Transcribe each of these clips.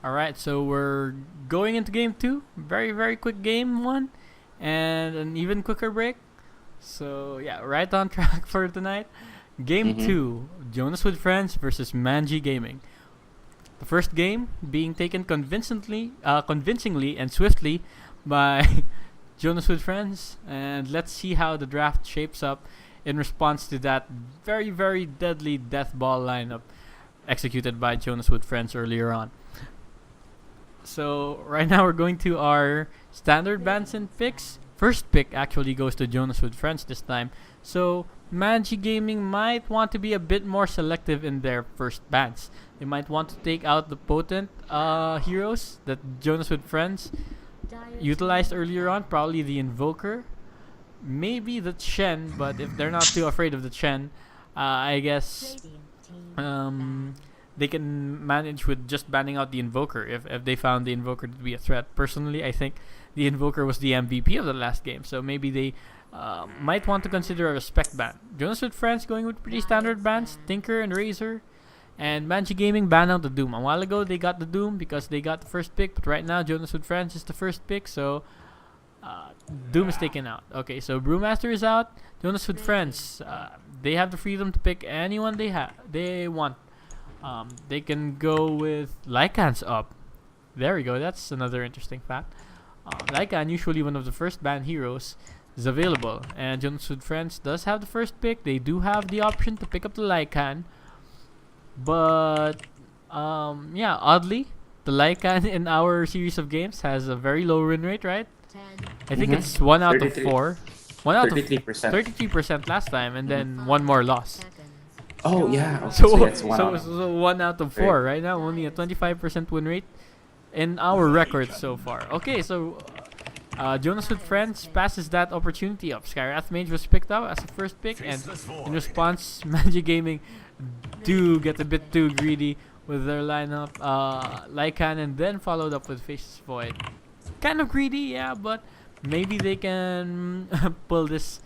Alright, so we're going into game 2. Very, very quick game 1. And an even quicker break. So, yeah, right on track for tonight. Game Mm-hmm. 2, Jonas with Friends versus Manji Gaming. The first game being taken convincingly and swiftly by Jonas with Friends. And let's see how the draft shapes up in response to that very, very deadly death ball lineup executed by Jonas with Friends earlier on. So right now we're going to our standard bans and picks. First pick actually goes to Jonas with Friends this time. So Manji Gaming might want to be a bit more selective in their first bans. They might want to take out the potent heroes that Jonas with Friends utilized earlier on. Probably the Invoker, maybe the Chen. But if they're not too afraid of the Chen, I guess they can manage with just banning out the Invoker if they found the Invoker to be a threat. Personally, I think the Invoker was the MVP of the last game, so maybe they might want to consider a respect ban. Jonas with Friends going with pretty standard bans, Tinker and Razor. And Manji Gaming ban out the Doom. A while ago they got the Doom because they got the first pick, but right now Jonas with Friends is the first pick, so Doom is taken out. Okay, so Brewmaster is out. Jonas with Friends, they have the freedom to pick anyone they want. They can go with Lycan's up. There we go. That's another interesting fact. Lycan, usually one of the first banned heroes, is available. And Jonas with Friends does have the first pick. They do have the option to pick up the Lycan. But, yeah, oddly, the Lycan in our series of games has a very low win rate, right? I think Mhm. it's 1 out of 33. 4. 1 out of 33%. 33% last time, and then one more loss. Oh yeah. Okay, So, so that's one. so 1 out of 4 right now, only a 25% win rate in our record so far. Okay, so Jonas with Friends passes that opportunity up. Skywrath Mage was picked up as the first pick, and in response, Manji Gaming do get a bit too greedy with their lineup. Lycan, and then followed up with Faceless Void. Kind of greedy, yeah, but maybe they can pull this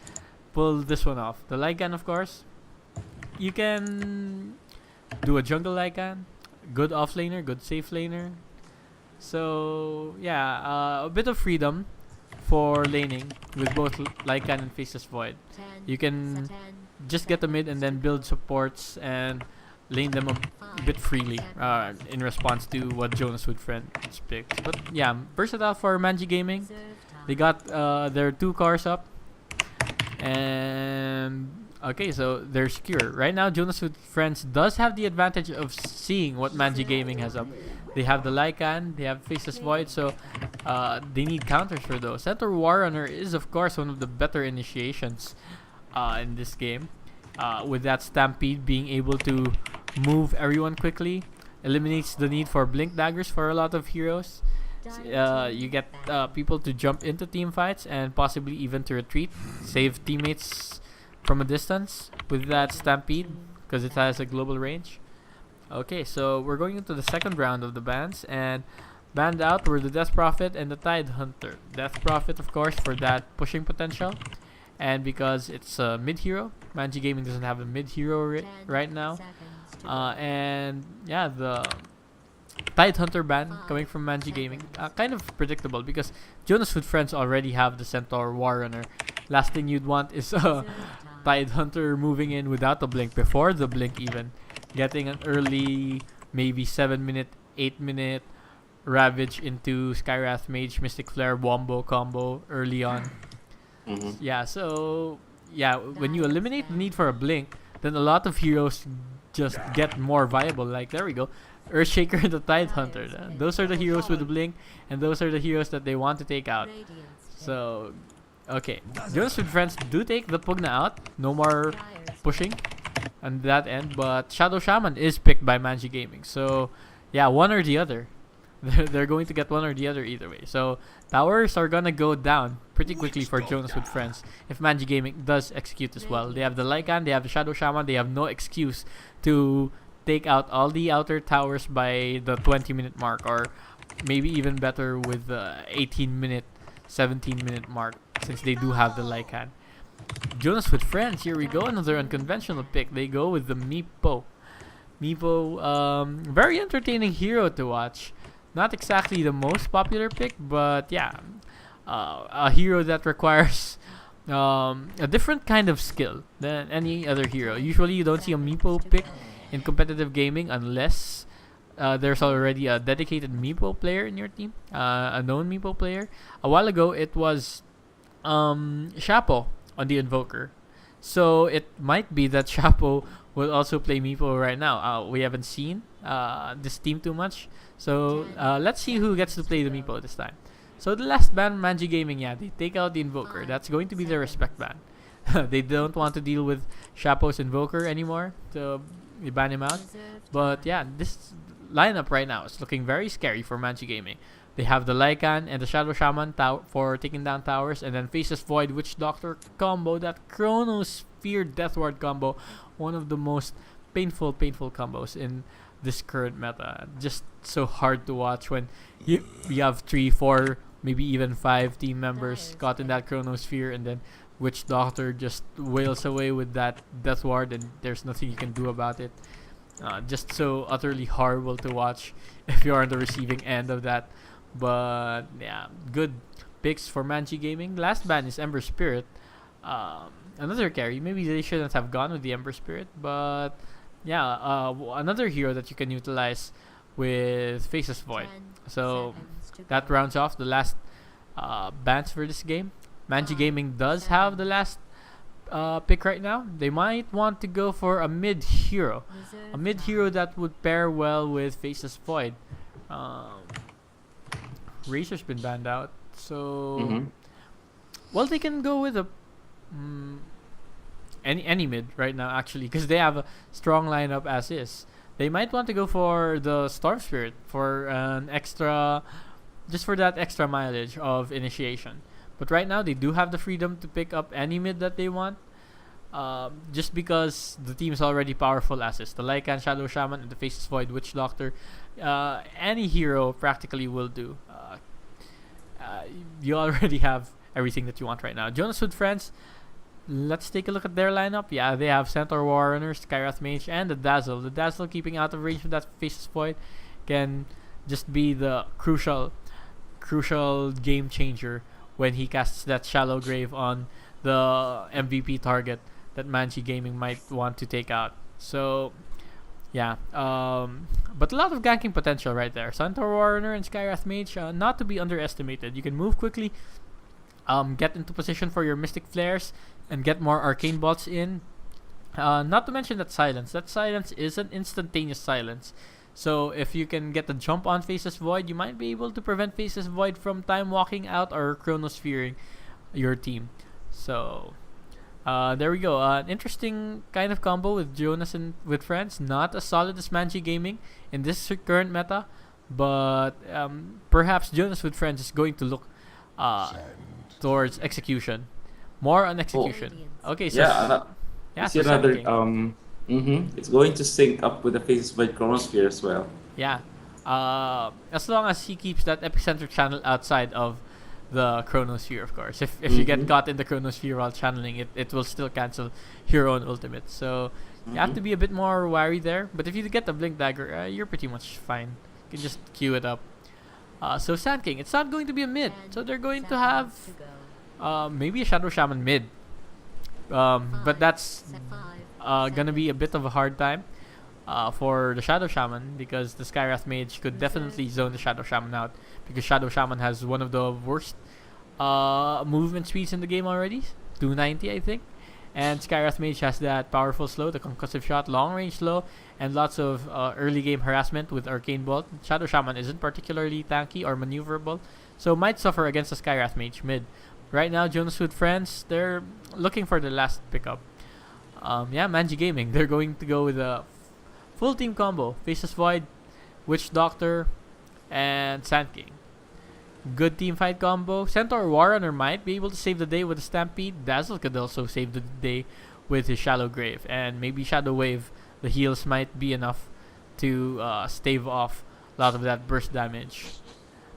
one off. The Lycan, of course, you can do a jungle Lycan, good off laner, good safe laner. So yeah, a bit of freedom for laning with both Lycan and Faceless Void. You can just get the mid and then build supports and lane them a bit freely in response to what Jonas with Friends picked. But yeah, versatile for Manji Gaming. They got their 2 cars up. And okay, so they're secure. Right now, Jonas with Friends does have the advantage of seeing what Manji Gaming has up. They have the Lycan, they have Faceless Void, so they need counters for those. Centaur Warrunner is, of course, one of the better initiations in this game. With that Stampede being able to move everyone quickly, eliminates the need for Blink Daggers for a lot of heroes. You get people to jump into team fights and possibly even to retreat, save teammates from a distance with that Stampede because it has a global range. Okay, so we're going into the second round of the bans, and banned out were the Death Prophet and the Tide Hunter. Death Prophet, of course, for that pushing potential, and because it's a mid hero, Manji Gaming doesn't have a mid hero right now. And yeah, the Tide Hunter ban coming from Manji Gaming, kind of predictable because Jonas with Friends already have the Centaur Warrunner. Last thing you'd want is Tide Hunter moving in without a blink, before the blink even, getting an early maybe 7-minute, 8-minute Ravage into Skywrath Mage Mystic Flare Wombo combo early on. Mhm. Yeah, so yeah, when you eliminate the need for a blink, then a lot of heroes just get more viable. Like, there we go, Earthshaker and the Tide Hunter. Those are the heroes with the blink, and those are the heroes that they want to take out. So, okay, Jonas with Friends do take the Pugna out. No more pushing on that end, but Shadow Shaman is picked by Manji Gaming. So, yeah, one or the other. They're going to get one or the other either way. So, towers are gonna go down pretty quickly for Jonas with Friends if Manji Gaming does execute as well. They have the Lycan, they have the Shadow Shaman, they have no excuse to take out all the outer towers by the 20-minute mark, or maybe even better with the 18-minute, 17-minute mark, since they do have the Lycan. Jonas with Friends, here we go, another unconventional pick. They go with the Meepo. Meepo, very entertaining hero to watch. not exactly the most popular pick, but yeah, a hero that requires a different kind of skill than any other hero. Usually, you don't see a Meepo pick in competitive gaming unless there's already a dedicated Meepo player in your team, a known Meepo player. A while ago, it was Shapo on the Invoker. So it might be that Shapo will also play Meepo right now. We haven't seen this team too much. So let's see who gets to play the Meepo this time. So the last ban, Manji Gaming, yeah, they take out the Invoker. That's going to be their respect ban. They don't want to deal with Shapo's Invoker anymore, so they ban him out. But yeah, this lineup right now is looking very scary for Manji Gaming. They have the Lycan and the Shadow Shaman for taking down towers, and then Faceless Void Witch Doctor combo, that Chronosphere Death Ward combo, one of the most painful combos in this current meta. Just so hard to watch when you have 3, 4, maybe even 5 team members caught in that Chronosphere, and then Witch Doctor just wails away with that Death Ward, and there's nothing you can do about it. Just so utterly horrible to watch if you're on the receiving end of that. But yeah, good picks for Manji Gaming. Last ban is Ember Spirit. Another carry. Maybe they shouldn't have gone with the Ember Spirit, but yeah, another hero that you can utilize with Faceless Void. So that rounds off the last bans for this game. Manji Gaming does have the last pick right now. They might want to go for a mid hero. A mid hero that would pair well with Faceless Void. Razor's been banned out. So well, they can go with a any mid right now, actually, because they have a strong lineup as is. They might want to go for the Storm Spirit for an extra, just for that extra mileage of initiation. But right now they do have the freedom to pick up any mid that they want, just because the team is already powerful as is. The Lycan, Shadow Shaman, and the Faceless Void Witch Doctor. Any hero practically will do. You already have everything that you want right now. Jonas with friends. Let's take a look at their lineup. Yeah, they have Centaur Warrunner, Skywrath Mage, and the Dazzle. The Dazzle, keeping out of range of that Faceless Void, can just be the crucial game changer when he casts that Shallow Grave on the MVP target that Manji Gaming might want to take out. So yeah, but a lot of ganking potential right there. Centaur Warrunner and Skywrath Mage, not to be underestimated. You can move quickly, get into position for your Mystic Flares, and get more Arcane Bolts in. Not to mention that silence. That silence is an instantaneous silence. So if you can get the jump on Faceless Void, you might be able to prevent Faceless Void from time walking out or Chronosphering your team. So there we go. An interesting kind of combo with Jonas and with friends. Not as solid as Manji Gaming in this current meta, but perhaps Jonas with friends is going to look towards execution. More on execution. Okay, so see another it's going to sync up with the Faceless Void Chronosphere as well. Yeah. As long as he keeps that epicenter channel outside of the Chronosphere, of course. If you get caught in the Chronosphere while channeling, it will still cancel your own ultimate. So you have to be a bit more wary there. But if you get the Blink Dagger, you're pretty much fine. You can just queue it up. So Sand King, it's not going to be a mid. So they're going to have maybe a Shadow Shaman mid. But that's gonna be a bit of a hard time for the Shadow Shaman, because the Skywrath Mage could definitely zone the Shadow Shaman out, because Shadow Shaman has one of the worst movement speeds in the game already, 290 I think, and Skywrath Mage has that powerful slow, the concussive shot, long range slow, and lots of early game harassment with Arcane Bolt. Shadow Shaman isn't particularly tanky or maneuverable, so might suffer against the Skywrath Mage mid. Right now, Jonas with friends, they're looking for the last pickup. Yeah, Manji Gaming, they're going to go with a full team combo. Faceless Void, Witch Doctor, and Sand King. Good team fight combo. Centaur Warrunner might be able to save the day with a Stampede. Dazzle could also save the day with his Shallow Grave. And maybe Shadow Wave, the heals might be enough to stave off a lot of that burst damage.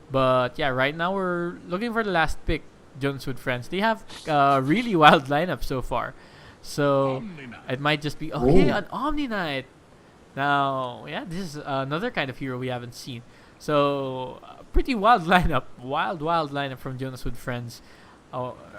But yeah, right now we're looking for the last pick. Jonas with friends, they have a really wild lineup so far, so it might just be an Omni Knight. Now, yeah, this is another kind of hero we haven't seen. So pretty wild lineup, wild lineup from Jonas with friends.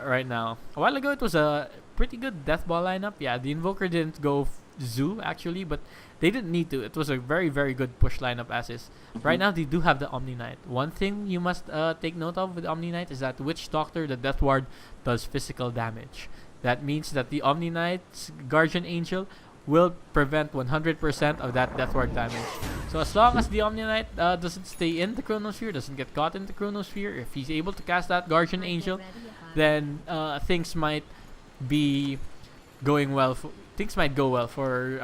Right now. A while ago, it was a pretty good death ball lineup. Yeah, the Invoker didn't go Zoo actually, but they didn't need to. It was a very good push lineup as is. Right now, they do have the Omni Knight. One thing you must take note of with Omni Knight is that Witch Doctor, the Death Ward, does physical damage. That means that the Omni Knight's Guardian Angel will prevent 100% of that Death Ward damage. So as long as the Omni Knight doesn't stay in the Chronosphere, doesn't get caught in the Chronosphere, if he's able to cast that Guardian Angel, then things might be going well. Things might go well for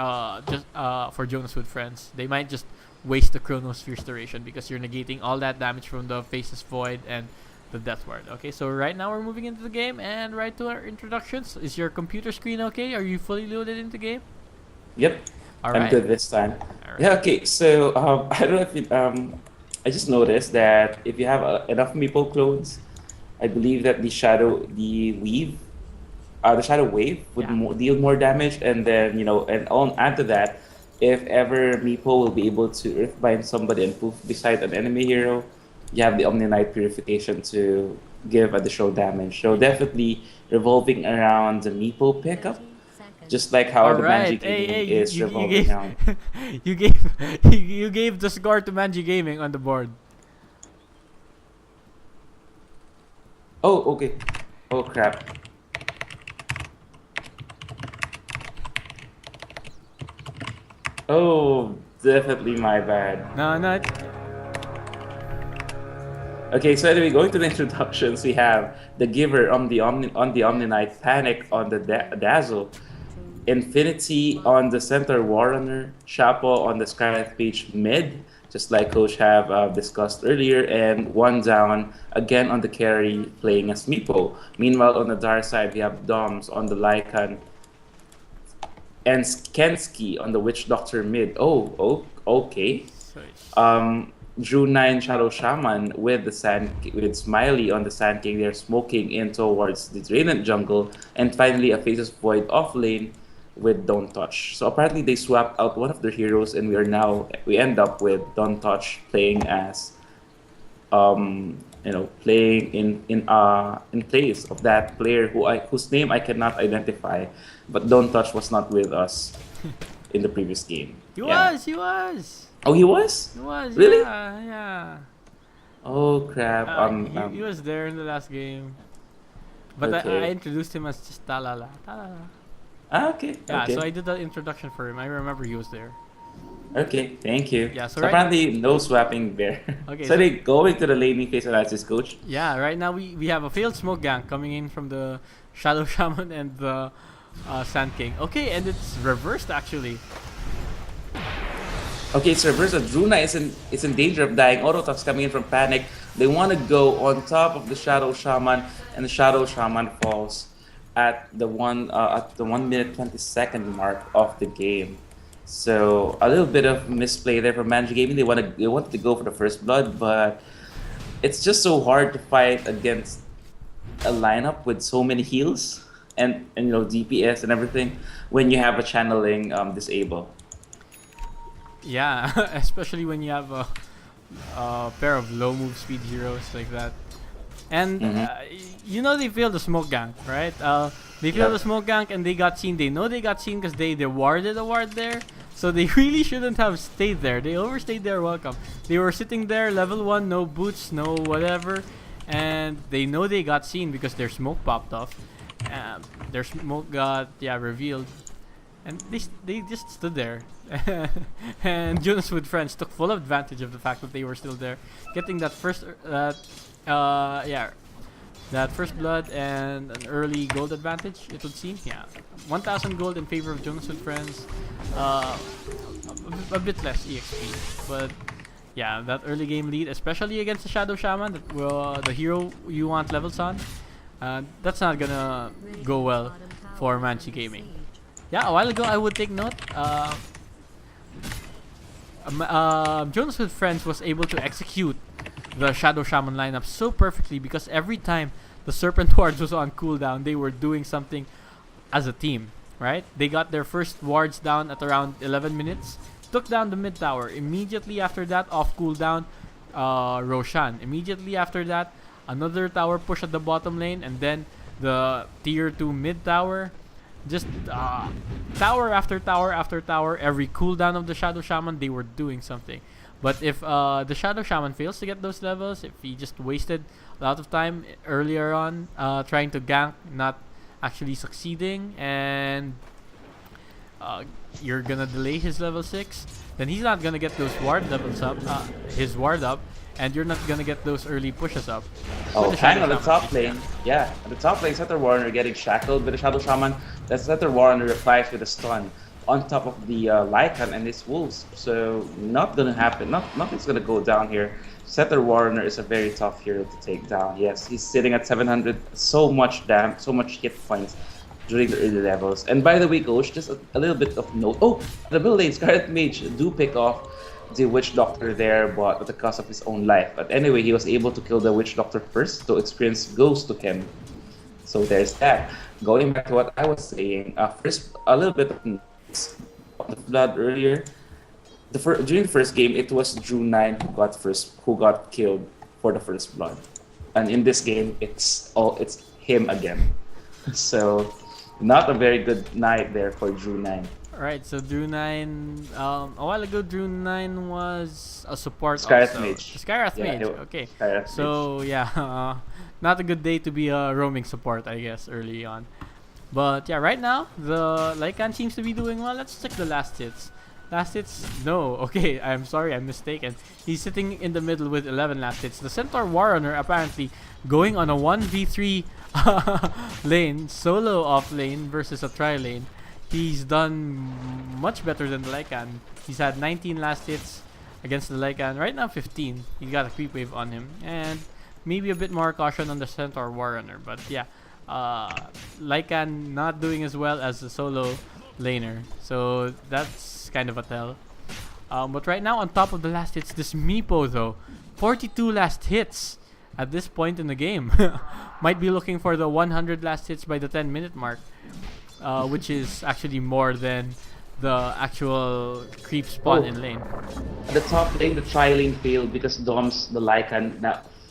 for Jonas with friends. They might just waste the Chronosphere's duration because you're negating all that damage from the Faceless Void and the Death Ward. Okay, so right now we're moving into the game and right to our introductions. Is your computer screen okay? Are you fully loaded into the game? Yep. I'm good this time. Yeah, okay. So I don't know if it, I just noticed that if you have enough Meeple clones, I believe that the Shadow Wave would deal more damage, and then and on add to that, if ever Meeple will be able to Earthbind somebody and poof beside an enemy hero, you have the Omni Knight Purification to give additional damage. So definitely revolving around the Meeple pickup. Just like how the Manji Gaming is revolving around. you gave the score to Manji Gaming on the board. Oh, okay. Oh crap. Oh, definitely my bad. No. Okay, so anyway, going to the introductions, we have the Giver on the Omni Knight, Panic on the Dazzle, Infinity on the Centaur Warrunner, Chapo on the Scarlet Page mid, just like Coach have discussed earlier, and one down again on the carry playing as Meepo. Meanwhile, on the dark side, we have Doms on the Lycan and Kensky on the Witch Doctor mid. Oh, okay. Drew 9 Shadow Shaman with Smiley on the Sand King. They're smoking in towards the Drainant jungle, and finally a Faceless Void off lane with Don't Touch. So apparently they swapped out one of their heroes, and we end up with Don't Touch playing as playing in place of that player whose name I cannot identify, but Don't Touch was not with us in the previous game. He was. Oh, he was? He was. Really? Yeah. Oh crap! He was there in the last game, but okay. I introduced him as just Talala. Okay. Yeah, okay. so I did the introduction for him. I remember he was there. Okay, thank you. Yeah, so apparently no swapping there. Okay. So they going to the laning phase analysis, Coach. Yeah, right now we have a failed smoke gank coming in from the Shadow Shaman and the Sand King. Okay, and it's reversed actually. Okay, it's reversed. Druna is in danger of dying. Autotox coming in from Panic. They want to go on top of the Shadow Shaman, and the Shadow Shaman falls at the 1 minute 20-second mark of the game. So a little bit of misplay there from Manji Gaming. They wanted to go for the first blood, but it's just so hard to fight against a lineup with so many heals and DPS and everything when you have a channeling disable. Yeah, especially when you have a pair of low move speed heroes like that. And they failed the smoke gank, right? They failed the smoke gank and they got seen. They know they got seen because they warded a ward there. So they really shouldn't have stayed there. They overstayed their welcome. They were sitting there, level 1, no boots, no whatever. And they know they got seen because their smoke popped off. Their smoke got revealed. And they just stood there. And Jonas with friends took full advantage of the fact that they were still there, getting that first first blood and an early gold advantage, it would seem. 1,000 gold in favor of Jonas with friends. A bit less EXP, but that early game lead, especially against the Shadow Shaman, the hero you want levels on, that's not gonna go well for Manji Gaming. A while ago I would take note. Jonas with friends was able to execute the Shadow Shaman lineup so perfectly because every time the Serpent Wards was on cooldown, they were doing something as a team, right? They got their first wards down at around 11 minutes, took down the mid tower. Immediately after that, off cooldown, Roshan. Immediately after that, another tower push at the bottom lane, and then the tier 2 mid tower. Just tower after tower after tower. Every cooldown of the Shadow Shaman, they were doing something. But if the Shadow Shaman fails to get those levels, if he just wasted a lot of time earlier on trying to gank, not actually succeeding, and you're gonna delay his level 6, then he's not gonna get those ward levels up, his ward up, and you're not gonna get those early pushes up. Oh, Kang on the top lane. Yeah, on the top lane, Center Warrior getting shackled with the Shadow Shaman. That Center Warrior replies with a stun on top of the Lycan and his wolves. So not gonna happen. Nothing's gonna go down here. Center Warrior is a very tough hero to take down. Yes, he's sitting at 700. So much hit points during the early levels. And by the way, coach, just a little bit of note. Oh, the middle lane, Scarlet Mage do pick off the Witch Doctor there, but at the cost of his own life. But anyway, he was able to kill the Witch Doctor first, so experience goes to him. So there's that. Going back to what I was saying, first a little bit of notes on the flood earlier. During the first game, it was Drew9 who got killed for the first blood, and in this game, it's him again. So not a very good night there for Drew9. Alright, so Drew9, a while ago Drew9 was a support Skyrath also. Mage. Skyrath Yeah, Mage, okay. Skyrath So Mage. yeah, not a good day to be a roaming support, I guess, early on. But yeah, right now, the Lycan seems to be doing well. Let's check the last hits. Last hits, no, okay, I'm sorry, I'm mistaken. He's sitting in the middle with 11 last hits. The Centaur Warrunner apparently going on a 1v3 lane, solo off lane versus a tri lane. He's done much better than the Lycan. He's had 19 last hits against the Lycan. Right now, 15. He's got a creep wave on him. And maybe a bit more caution on the Centaur Warrunner. But yeah, Lycan not doing as well as the solo laner. So that's kind of a tell. But right now, on top of the last hits, this Meepo though. 42 last hits at this point in the game. Might be looking for the 100 last hits by the 10-minute mark. Which is actually more than the actual creep spawn in lane. At the top lane, the tri-lane failed because Dom's, the Lycan,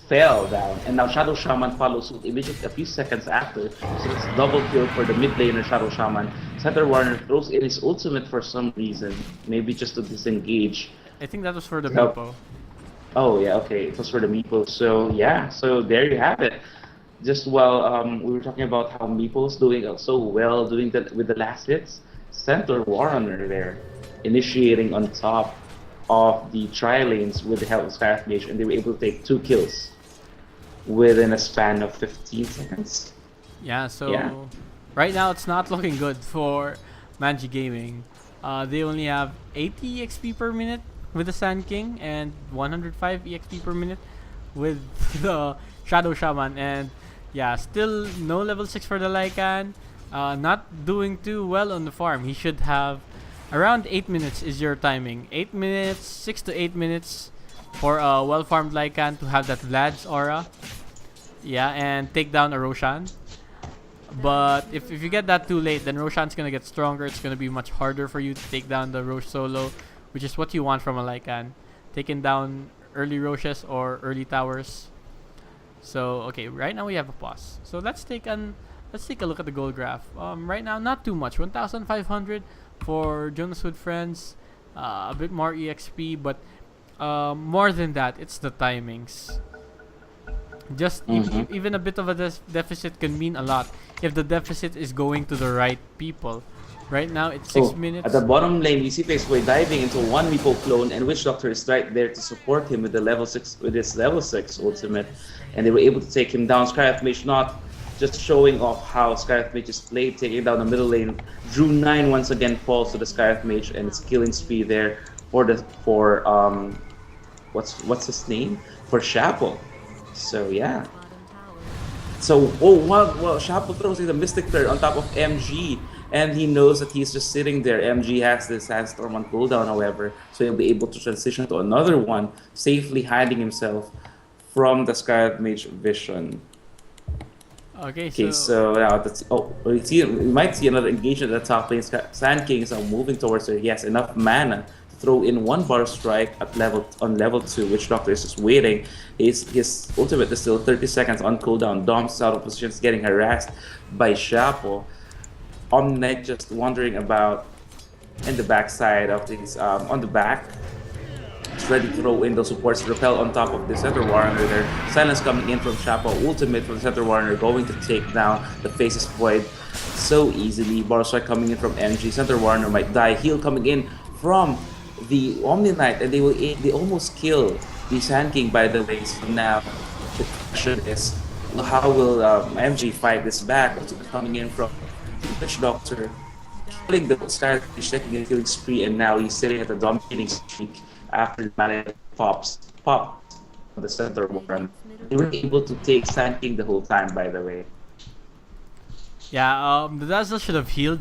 fell down. And now Shadow Shaman follows suit immediately a few seconds after. So it's double kill for the mid laner Shadow Shaman. Center Warner throws in his ultimate for some reason. Maybe just to disengage. I think that was for the Meepo. Oh yeah, okay. It was for the Meepo. So yeah, so there you have it. Just while we were talking about how Meeple's doing so well with the last hits, Center Warrunner there, initiating on top of the tri-lanes with the help of Skyrath Mage, and they were able to take 2 kills within a span of 15 seconds. Yeah, so right now it's not looking good for Manji Gaming. They only have 80 EXP per minute with the Sand King and 105 EXP per minute with the Shadow Shaman, and yeah, still no level 6 for the Lycan. Not doing too well on the farm. He should have around 8 minutes is your timing. 8 minutes, 6 to 8 minutes for a well-farmed Lycan to have that Vlad's aura. Yeah, and take down a Roshan. But if you get that too late, then Roshan's gonna get stronger. It's gonna be much harder for you to take down the Roche solo, which is what you want from a Lycan. Taking down early Roches or early towers. So okay, right now we have a pause. So let's take a look at the goal graph. Right now, not too much. 1,500 for Jonas with friends. A bit more EXP, but more than that, it's the timings. Just even a bit of a deficit can mean a lot if the deficit is going to the right people. Right now, it's 6 minutes. At the bottom lane, we see Pixway diving into one Meepo clone, and Witch Doctor is right there to support him with the his level 6 ultimate, and they were able to take him down. Skyrath Mage not just showing off how Skyrath Mage is played, taking down the middle lane. Drew9 once again falls to the Skyrath Mage, and it's killing spree there for what's his name? For Chapel. So yeah. So Chapel throws in the Mystic Flare on top of MG. And he knows that he's just sitting there. MG has this Sandstorm on cooldown, however, so he'll be able to transition to another one, safely hiding himself from the Skyrath Mage vision. Okay, so now that's we might see another engagement at the top lane. Sand King is now moving towards her. He has enough mana to throw in one bar strike at level 2, which Doctor is just waiting. His ultimate is still 30 seconds on cooldown. Dom's out of position, is getting harassed by Shapo. Omni Knight just wandering about in the backside of these on the back. It's ready to throw in those supports, repel on top of the center warrior there. Silence coming in from Shapo, ultimate from the center warrior, going to take down the Faceless Void so easily. Bar strike coming in from MG, center warrior might die. Heal coming in from the Omni Knight, and they almost kill the Sand King, by the way. So now the question is, how will MG fight this back? Coming in from the Witch Doctor, killing the Star, taking a killing spree, and now he's sitting at the dominating streak after the mana popped on the center one. They were able to take Sand King the whole time, by the way. Yeah, the Dazzle should have healed.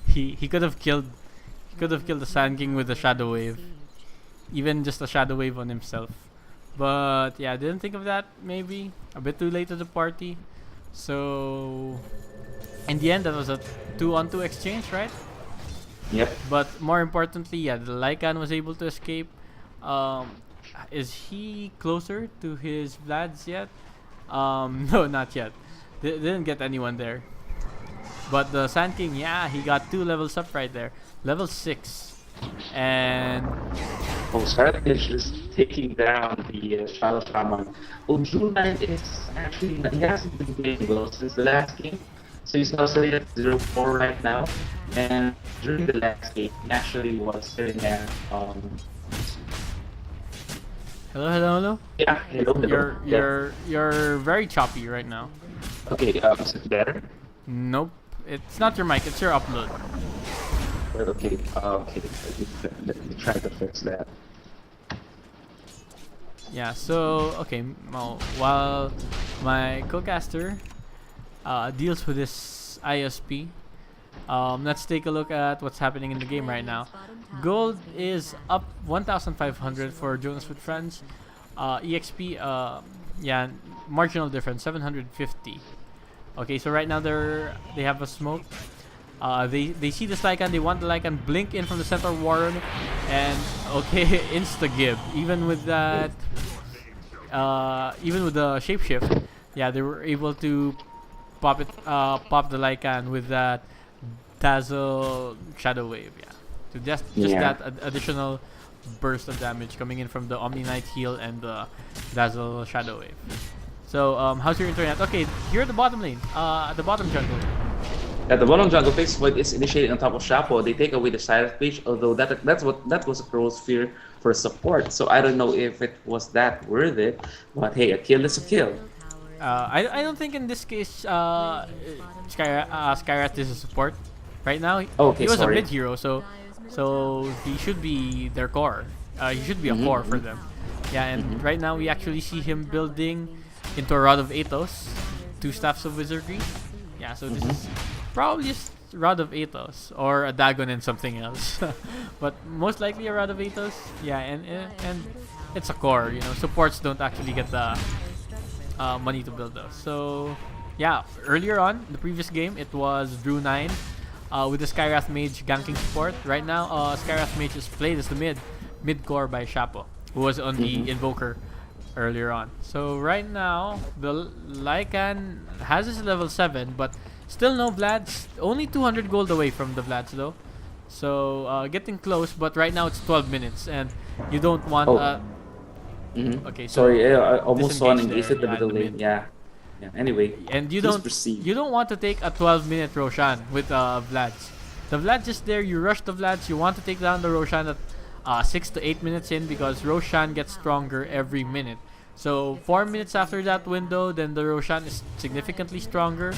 He could have killed the Sand King with a Shadow Wave, even just a Shadow Wave on himself. But yeah, I didn't think of that. Maybe a bit too late to the party. So in the end, that was a 2-on-2 exchange, right? Yep. But more importantly, yeah, the Lycan was able to escape. Is he closer to his Vlads yet? No, not yet. Didn't get anyone there. But the Sand King, yeah, he got 2 levels up right there. Level 6. And Starfish is taking down the Shadow Shaman. Well, Blue Knight is actually, he hasn't been playing well since the last game. So he's now sitting at 0-4 right now. And during the last game, he actually was sitting at hello. Yeah, hello. You're very choppy right now. Okay, is it better? Nope, it's not your mic, it's your upload. Okay, let me try to fix that. Yeah, so okay, well, while my co-caster deals with this ISP, let's take a look at what's happening in the game right now. Gold is up 1,500 for Jonas with Friends. EXP, yeah, marginal difference 750. Okay, so right now they have a smoke. They see this Lycan, they want the Lycan, blink in from the center warren, and okay, insta gib. Even with that, even with the shapeshift, yeah, they were able to pop the Lycan with that Dazzle Shadow Wave. Yeah, so just that additional burst of damage coming in from the Omni Knight heal and the Dazzle Shadow Wave. So how's your internet? Okay, here at the bottom lane, at the bottom jungle. At the bottom jungle, Faceless Void is initiating on top of Shapo. They take away the silence page, although that was a Crow's Sphere for support. So I don't know if it was that worth it. But hey, a kill is a kill. I don't think in this case Skyrath is a support right now. Okay, he was a mid hero, so he should be their core. He should be a core for them. Yeah, and right now we actually see him building into a Rod of Athos, 2 Staffs of Wizardry. Yeah, so this is probably just Rod of Athos or a Dagon and something else, but most likely a Rod of Athos. Yeah, and it's a core. You know, supports don't actually get the money to build those. So yeah, earlier on the previous game it was Drew 9 with the Skyrath Mage ganking support. Right now, Skyrath Mage is played as the mid core by Shapo, who was on the Invoker earlier on. So right now the Lycan has his level 7, but still no Vlads. Only 200 gold away from the Vlads though. So getting close, but right now it's 12 minutes and you don't want okay, so sorry, I almost saw an disengage engage at the middle lane. Yeah. Anyway, and you proceed. don't want to take a 12-minute Roshan with Vlads. The Vlads is there, you rush the Vlads, you want to take down the Roshan at 6 to 8 minutes in, because Roshan gets stronger every minute. So 4 minutes after that window, then the Roshan is significantly stronger,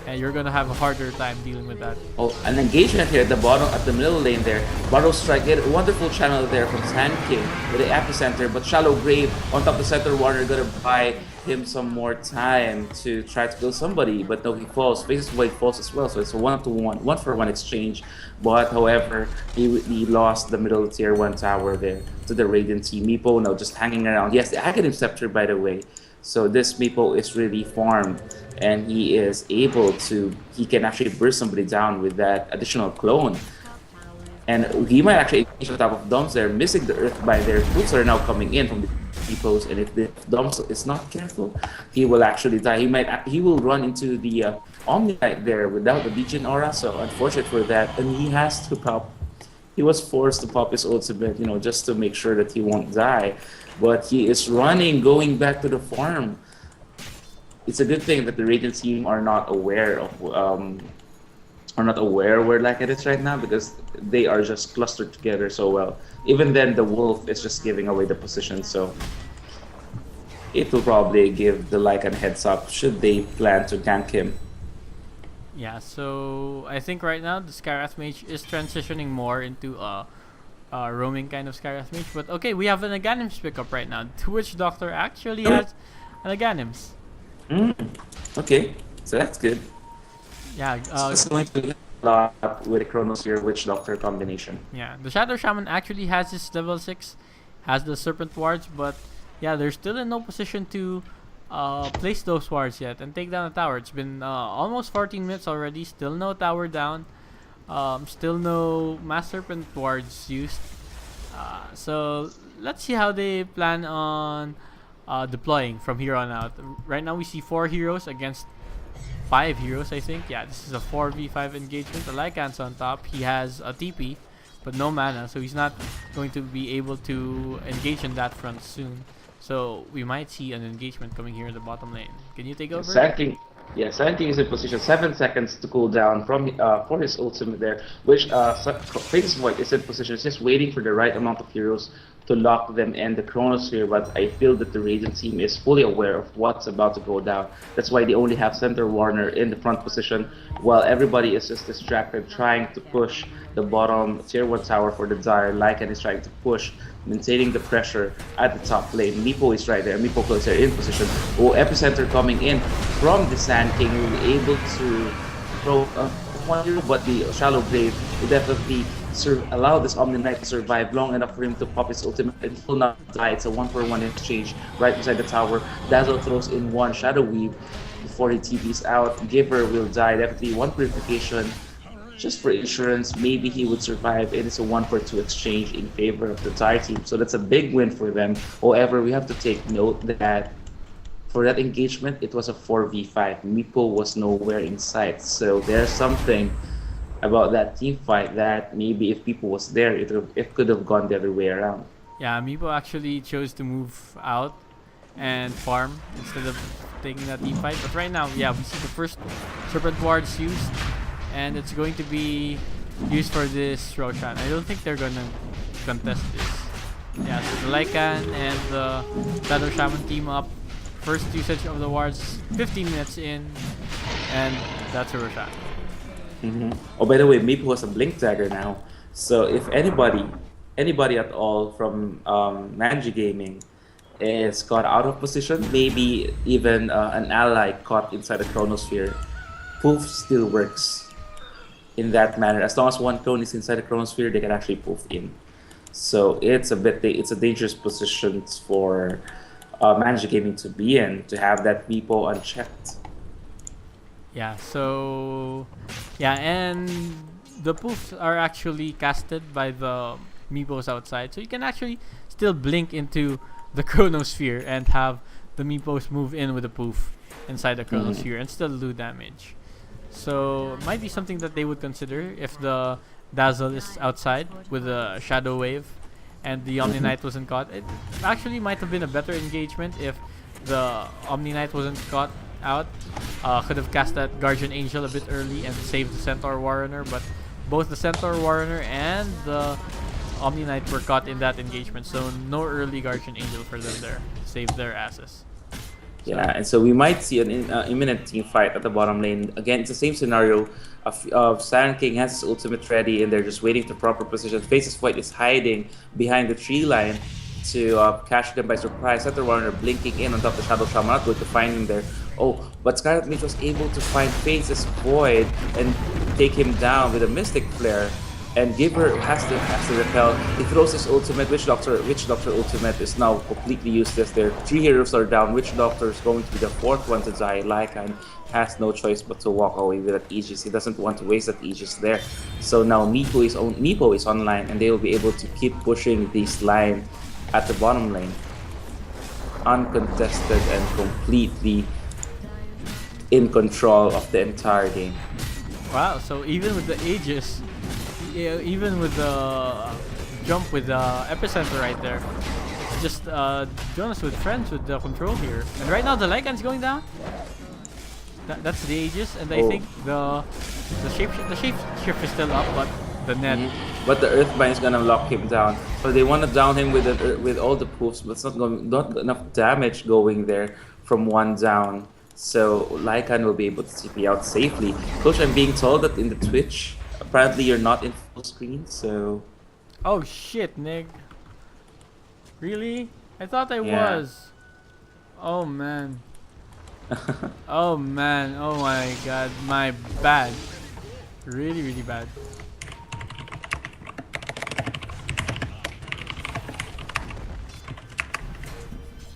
and you're gonna have a harder time dealing with that. Oh, an engagement here at the bottom, at the middle lane there. Bottle Strike, get a wonderful channel there from Sand King with the epicenter, but Shallow Grave on top of the center warrior gonna buy him some more time to try to kill somebody, but no, he falls. Faceless Void falls as well, so it's a 1-to-1, 1-for-1 exchange. But however, he lost the middle tier 1 tower there to the Radiant team. Meepo now just hanging around. Yes, the Aghanim Scepter, by the way. So this Meepo is really farmed, and he is able to, he can actually burst somebody down with that additional clone. And he might actually engage on top of Doms there, missing the earth by their boots are now coming in from the depots. And if the Doms is not careful, he will actually die. He will run into the Omni Knight there without the Legion aura. So unfortunate for that, and he has to pop. He was forced to pop his ultimate, just to make sure that he won't die. But he is running, going back to the farm. It's a good thing that the Radiant team are not aware where Lackett is right now because they are just clustered together so well. Even then, the Wolf is just giving away the position, so it will probably give the Lycan heads up should they plan to gank him. Yeah, so I think right now the Skywrath Mage is transitioning more into a roaming kind of Skywrath Mage. But okay, we have an Aghanims pickup right now. The Witch Doctor actually has an Aghanims. Okay, so that's good. Yeah, So it's going to get a lot with the Chronosphere Witch Doctor combination. yeah. The Shadow Shaman actually has his level 6, has the Serpent Wards, but yeah, they're still in no position to place those wards yet and take down a tower. It's been almost 14 minutes already, still no tower down, still no Mass Serpent Wards used. So let's see how they plan on deploying from here on out. Right now we see 4 heroes against 5 heroes, I think. Yeah, this is a 4v5 engagement. The Lycan's on top. He has a TP, but no mana, so he's not going to be able to engage in that front soon. So we might see an engagement coming here in the bottom lane. Can you take over? Sand King is in position. 7 seconds to cool down from for his ultimate there, which Faceless Void is in position. It's just waiting for the right amount of heroes to lock them in the Chronosphere, but I feel that the Radiant team is fully aware of what's about to go down. That's why they only have Center Warner in the front position, while everybody is just distracted trying to push the bottom tier 1 tower for the Dire. Lycan is trying to push, maintaining the pressure at the top lane. Meepo is right there. Meepo is there in position. Oh, Epicenter coming in from the Sand King will be able to throw one hero, but the Shallow Grave will definitely allow this Omni Knight to survive long enough for him to pop his ultimate and he will not die. It's a 1-for-1 exchange right beside the tower. Dazzle throws in one Shadow Weave before he TPs out. Giver will die. Definitely one purification just for insurance. Maybe he would survive. It is a 1-for-2 exchange in favor of the Dire team. So that's a big win for them. However, we have to take note that for that engagement, it was a 4v5. Meepo was nowhere in sight. So there's something about that team fight that maybe if people was there, it could have gone the other way around. Yeah, Meepo actually chose to move out and farm instead of taking that team fight. But right now, yeah, we see the first Serpent Wards used, and it's going to be used for this Roshan. I don't think they're gonna contest this. Yeah, so the Lycan and the Shadow Shaman team up. First usage of the wards, 15 minutes in, and that's a Roshan. Oh, by the way, Meepo has a Blink Dagger now. So if anybody at all from Manji Gaming is caught out of position, maybe even an ally caught inside the Chronosphere, Poof still works in that manner. As long as one clone is inside the Chronosphere, they can actually poof in. So it's a dangerous position for Manji Gaming to be in, to have that Meepo unchecked. Yeah, so yeah, and the poofs are actually casted by the Meepos outside, so you can actually still blink into the Chronosphere and have the Meepos move in with a poof inside the Chronosphere and still do damage. So it might be something that they would consider if the Dazzle is outside with a Shadow Wave and the Omni Knight wasn't caught. It actually might have been a better engagement if the Omni Knight wasn't caught out. Could have cast that Guardian Angel a bit early and saved the Centaur Warrunner, but both the Centaur Warrunner and the Omni Knight were caught in that engagement, so no early Guardian Angel for them there. Saved their asses. Yeah, and so we might see an imminent team fight at the bottom lane. Again, it's the same scenario of Sand King has his ultimate ready and they're just waiting for proper position. Faceless Void is hiding behind the tree line to catch them by surprise. Center Warner blinking in on top of the Shadow Shaman, not going to find him there. Oh, but Scarlet Mage was able to find Faceless Void and take him down with a Mystic Flare. and Giver has to repel. He throws his ultimate. Witch Doctor ultimate is now completely useless. Their 3 heroes are down. Witch Doctor is going to be the 4th one to die. Lycan has no choice but to walk away with that Aegis. He doesn't want to waste that Aegis there. So now Nepo is online, and they will be able to keep pushing this line at the bottom lane, uncontested and completely in control of the entire game. Wow, so even with the Aegis, even with the jump with the epicenter right there, it's just Jonas with friends with the control here. And right now the Lycan's going down. That's the Aegis, and I think the shape shift is still up, but the net. But the Earthbind is gonna lock him down. So they want to down him with all the poofs, but it's not enough damage going there from one down. So Lycan will be able to TP out safely. Coach, I'm being told that in the Twitch, apparently you're not in full screen, so... Oh shit, Nig. Really? I thought I Yeah. was. Oh man. Oh man. Oh my god. My bad. Really, really bad.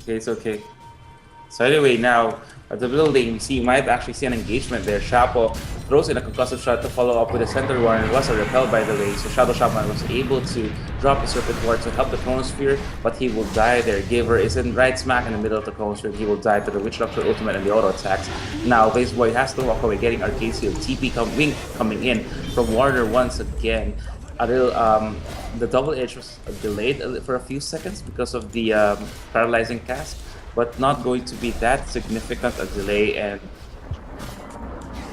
Okay, it's okay. So anyway, now at the building, you might actually see an engagement there. Shapo throws in a concussive shot to follow up with a center ward, and it was a repel by the way. So Shadow Shaman was able to drop his Serpent Ward to help the Chronosphere, but he will die there. Giver is in right smack in the middle of the Chronosphere. He will die to the Witch Doctor ultimate and the auto attacks. Now Blaze Boy has to walk away, getting Arcade Seal. TP coming in from Warner once again. The double edge was delayed for a few seconds because of the paralyzing cast, but not going to be that significant a delay, and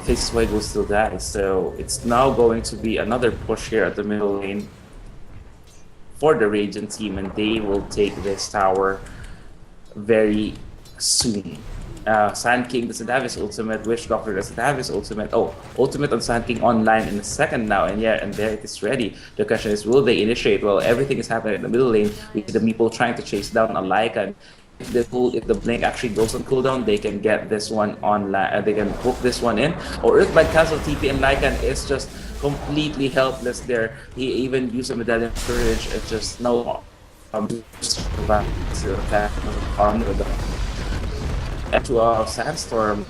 Face's Void will still die. So it's now going to be another push here at the middle lane for the Radiant team, and they will take this tower very soon. Sand King doesn't have his ultimate, Witch Doctor doesn't have his ultimate. Oh, ultimate on Sand King online in a second now, and yeah, and there it is ready. The question is, will they initiate? Well, everything is happening in the middle lane. We see the Meeple trying to chase down a Lycan. If the blink actually goes on cooldown, they can get this one online. They can hook this one in. Or Earthbind cancel TP, and Lycan is just completely helpless there. He even used a Medallion of Courage. It's just no to attack on with the to a Sandstorm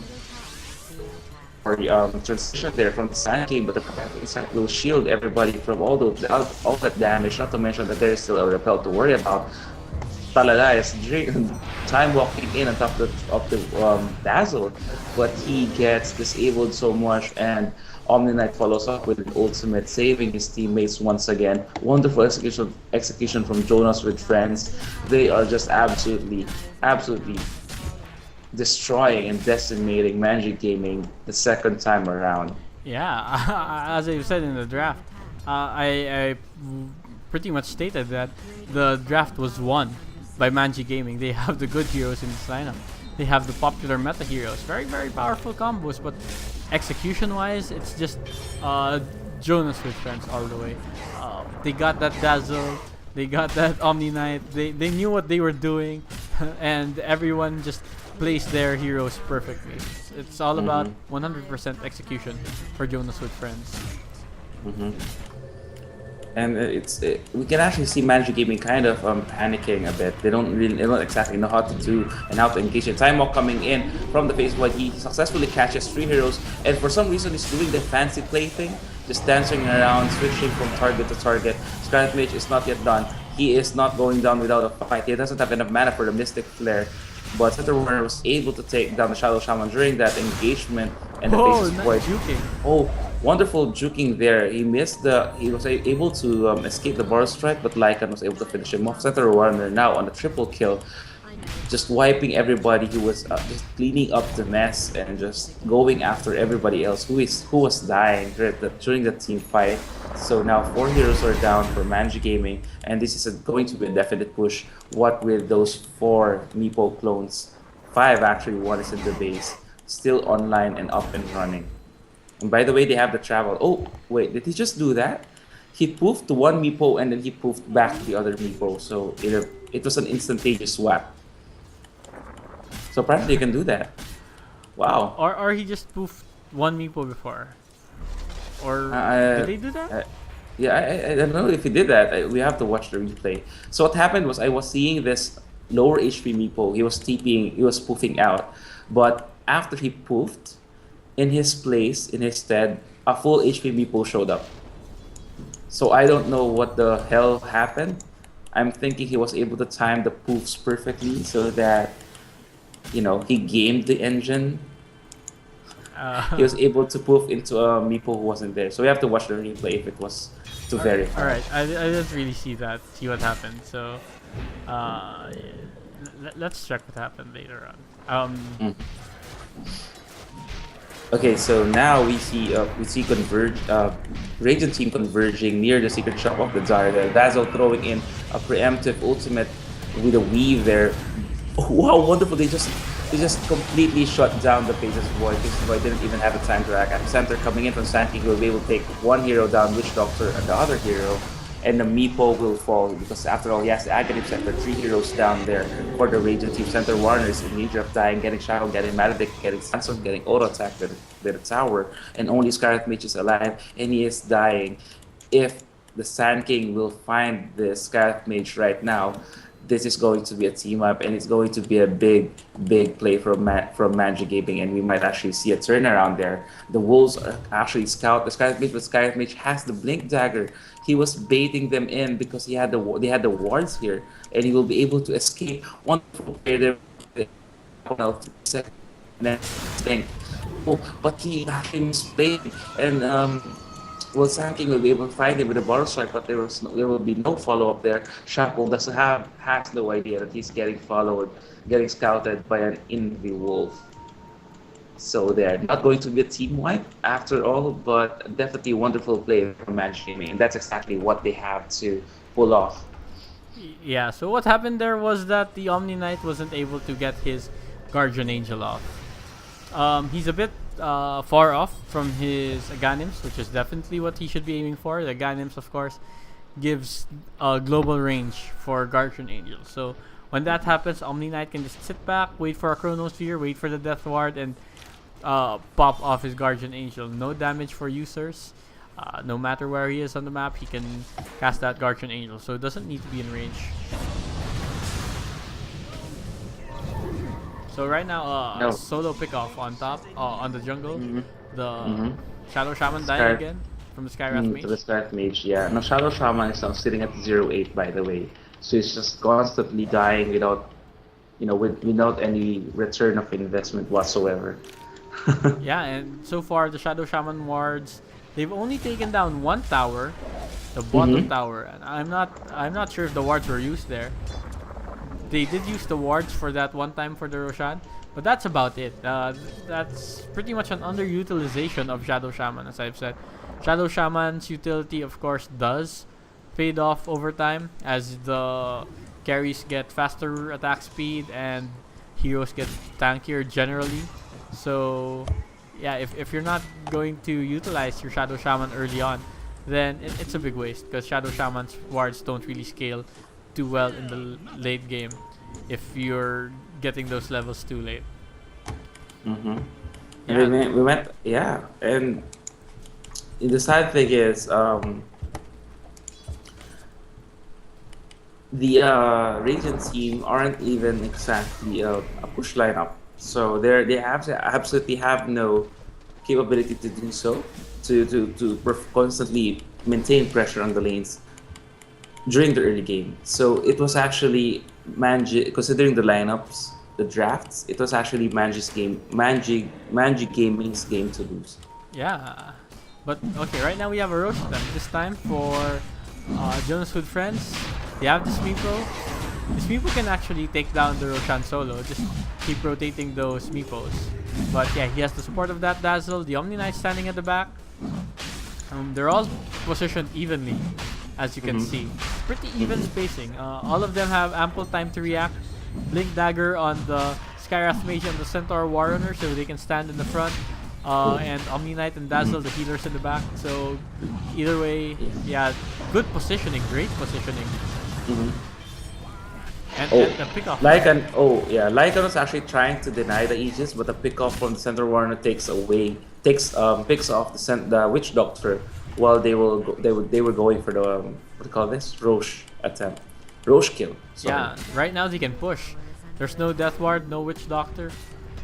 or transition there from the Sand King, but the Sand will shield everybody from all that damage. Not to mention that there is still a repel to worry about. Talala is time walking in on top of the Dazzle, but he gets disabled so much, and Omni Knight follows up with an ultimate, saving his teammates once again. Wonderful execution from Jonas with friends. They are just absolutely destroying and decimating Manji Gaming the second time around. Yeah, as I said in the draft, I pretty much stated that the draft was won by Manji Gaming. They have the good heroes in this lineup. They have the popular meta heroes. Very, very powerful combos, but execution-wise, it's just Jonas with friends all the way. They got that Dazzle, they got that Omni Knight, they knew what they were doing, and everyone just plays their heroes perfectly. It's all about 100% execution for Jonas with friends. And we can actually see Manji Gaming kind of panicking a bit. They don't exactly know how to do and how to engage it. Time Walk coming in from the face void. He successfully catches 3 heroes, and for some reason he's doing the fancy play thing, just dancing around, switching from target to target. Scarlet Mage is not yet done. He is not going down without a fight. He doesn't have enough mana for the Mystic Flare, but Center Warner was able to take down the Shadow Shaman during that engagement, and the face void. Juking. Oh, wonderful juking there. He was able to escape the Boros Strike, but Lycan was able to finish him off. Center Warner now on a triple kill, just wiping everybody. He was just cleaning up the mess and just going after everybody else who was dying during the team fight. So now 4 heroes are down for Manji Gaming, and this is going to be a definite push. What with those 4 Meepo clones, 5 actually, 1 is in the base, still online and up and running. And by the way, they have the travel. Oh, wait, did he just do that? He poofed to one Meepo and then he poofed back to the other Meepo. So it was an instantaneous swap. So apparently you can do that. Wow. Or he just poofed one Meepo before. Or did they do that? Yeah, I don't know if he did that. We have to watch the replay. So what happened was I was seeing this lower HP meeple. He was TPing, he was poofing out. But after he poofed, in his place, in his stead, a full HP meeple showed up. So I don't know what the hell happened. I'm thinking he was able to time the poofs perfectly so that, he gamed the engine. He Uh, was able to poof into a meeple who wasn't there. So we have to watch the replay if it was to all verify. right, I didn't really see that. See what happened. So, let's check what happened later on. Mm. Okay, so now we see Radiant team converging near the secret shop of the Zarya. Dazzle throwing in a preemptive ultimate with a weave there. Wow, wonderful! They just completely shut down the Faces Void. Faces Void didn't even have the time to react. At center coming in from Santi, who will be able to take one hero down, Witch Doctor, and the other hero. And the Meepo will fall because after all, he has the Aghanim Center, 3 heroes down there for the Radiant team. Center Warner is in danger of dying, getting Shadow, getting Maledict, getting Sanson, getting auto attacked with the tower, and only Scarlet Mage is alive, and he is dying. If the Sand King will find the Scarlet Mage right now, this is going to be a team up, and it's going to be a big, big play from Manji Gaming, and we might actually see a turnaround there. The Wolves are actually scout the Scarlet Mage, but Scarlet Mage has the Blink Dagger. He was baiting them in because they had the wards here, and he will be able to escape. Wonderful play there. And then Blink. Oh, but he actually misplayed, and well, Sanking will be able to find him with a bottle strike, but there will be no follow up there. Shackle has no idea that he's getting followed, getting scouted by an Envy Wolf. So they're not going to be a team wipe after all, but definitely a wonderful play from Manji Gaming, and that's exactly what they have to pull off. Yeah. So what happened there was that the Omni Knight wasn't able to get his Guardian Angel off. He's a bit far off from his Aghanims, which is definitely what he should be aiming for. The Aghanims, of course, gives a global range for Guardian Angel. So when that happens, Omni Knight can just sit back, wait for a Chronosphere, wait for the Death Ward, and pop off his Guardian Angel. No damage for users. No matter where he is on the map, he can cast that Guardian Angel. So it doesn't need to be in range. So right now, No. solo pick off on top, on the jungle. Mm-hmm. The Mm-hmm. Shadow Shaman dying Scar- again from the Skywrath To Mage. the Scarlet Mage, yeah. No, Shadow Shaman is now sitting at 0.8, by the way. So he's just constantly dying without any return of investment whatsoever. Yeah, and so far the Shadow Shaman wards, they've only taken down one tower, the bottom Mhm. tower, and I'm not sure if the wards were used there. They did use the wards for that one time for the Roshan, but that's about it. That's pretty much an underutilization of Shadow Shaman, as I've said. Shadow Shaman's utility, of course, does fade off over time as the carries get faster attack speed and heroes get tankier generally. So, yeah, if you're not going to utilize your Shadow Shaman early on, then it's a big waste because Shadow Shaman's wards don't really scale too well in the late game if you're getting those levels too late. Mm-hmm. And Yeah, we went, yeah. And the sad thing is, the Radiant team aren't even exactly a push lineup. So absolutely have no capability to do so, to constantly maintain pressure on the lanes during the early game. So it was actually Manji, considering the lineups, the drafts, it was actually Manji Gaming's game to lose. yeah. But okay, right now we have a Roshan. This time for Jonas with friends. They have this Meepo. This Meepo can actually take down the Roshan solo. Just keep rotating those Meepos. But yeah, he has the support of that Dazzle. The Omni Knight standing at the back. They're all positioned evenly, as you can Mhm. see. Pretty even spacing. All of them have ample time to react. Blink Dagger on the Skywrath Mage and the Centaur Warrunner so they can stand in the front. And Omni Knight and Dazzle, the healers in the back. So either way, yeah, good positioning, great positioning. Mhm. And, Oh, and the pickoff. Lycan was actually trying to deny the Aegis, but the pickoff from the Center Warner picks off the Witch Doctor while they were going for the what do you call this, Roche kill. Sorry. Yeah, right now they can push. There's no Death Ward, no Witch Doctor.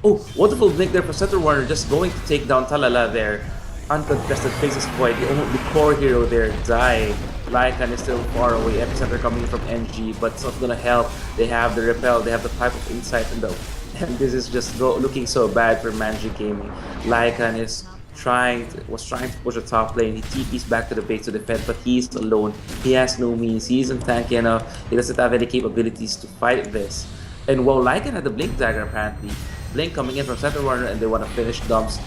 Oh, wonderful blink there for Center Warner, just going to take down Talala there. Uncontested faces void. The core hero there dying. Lycan is still far away. Epicenter coming in from NG, but it's not gonna help. They have the repel, they have the pipe of insight, and this is just looking so bad for Manji Gaming. Lycan is was trying to push the top lane. He TP's back to the base to defend, but he's alone. He has no means. He isn't tanky enough. He doesn't have any capabilities to fight this. And while Lycan had the Blink Dagger apparently, Blink coming in from Center Warner and they want to finish Dom's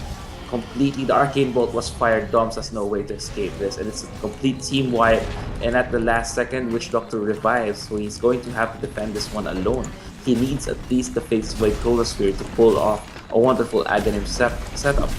completely. The Arcane Bolt was fired. Doms has no way to escape this, and it's a complete team wipe. And at the last second, Witch Doctor revives, so he's going to have to defend this one alone. He needs at least the Fates Void Chronosphere to pull off a wonderful Aghanim setup.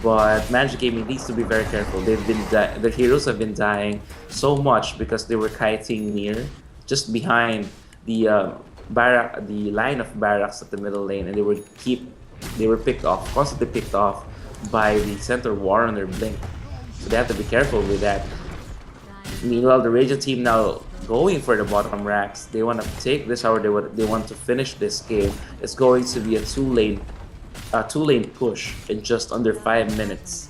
But Manji Gaming needs to be very careful. The heroes have been dying so much because they were kiting near, just behind the the line of barracks at the middle lane, and they were picked off, constantly picked off by the Center Warner Blink. So they have to be careful with that. Meanwhile, the Raging team now going for the bottom racks. They want to take this hour. They want to finish this game. It's going to be a two-lane push in just under 5 minutes.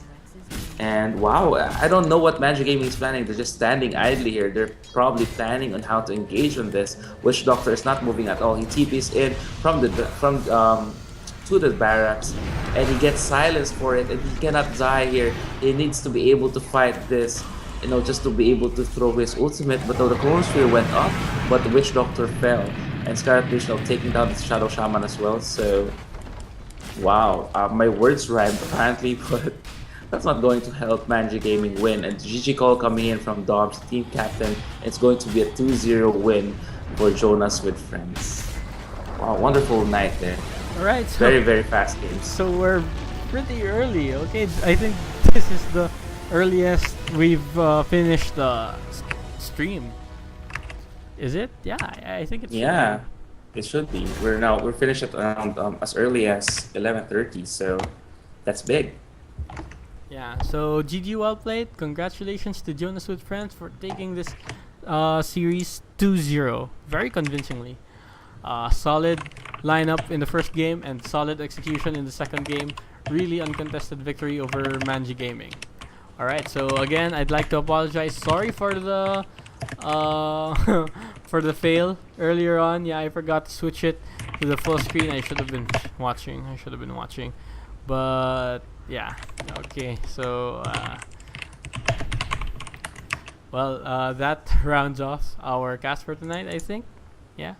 And wow, I don't know what Manji Gaming is planning. They're just standing idly here. They're probably planning on how to engage on this. Witch Doctor is not moving at all. He TPs in to the barracks, and he gets silenced for it, and he cannot die here. He needs to be able to fight this, just to be able to throw his ultimate. But the Chronosphere went up, but the Witch Doctor fell, and Scarlet Witch now taking down the Shadow Shaman as well. So wow, my words rhymed apparently, but that's not going to help Manji Gaming win. And GG Call coming in from Dom's team captain. It's going to be a 2-0 win for Jonas with friends. Wow, wonderful night there. Alright, so Very, very fast games. So we're pretty early. Okay, I think this is the earliest we've finished the stream. Is it? Yeah, I think it's. Yeah, it should be. We're finished at around as early as 11:30, so that's big. Yeah. So GG, well played. Congratulations to Jonas with Friends for taking this series 2-0 very convincingly. Solid lineup in the first game and solid execution in the second game. Really uncontested victory over Manji Gaming. Alright, so again, I'd like to apologize. Sorry for the for the fail earlier on. Yeah, I forgot to switch it to the full screen. I should have been watching. But yeah, okay. So that rounds off our cast for tonight, I think. Yeah.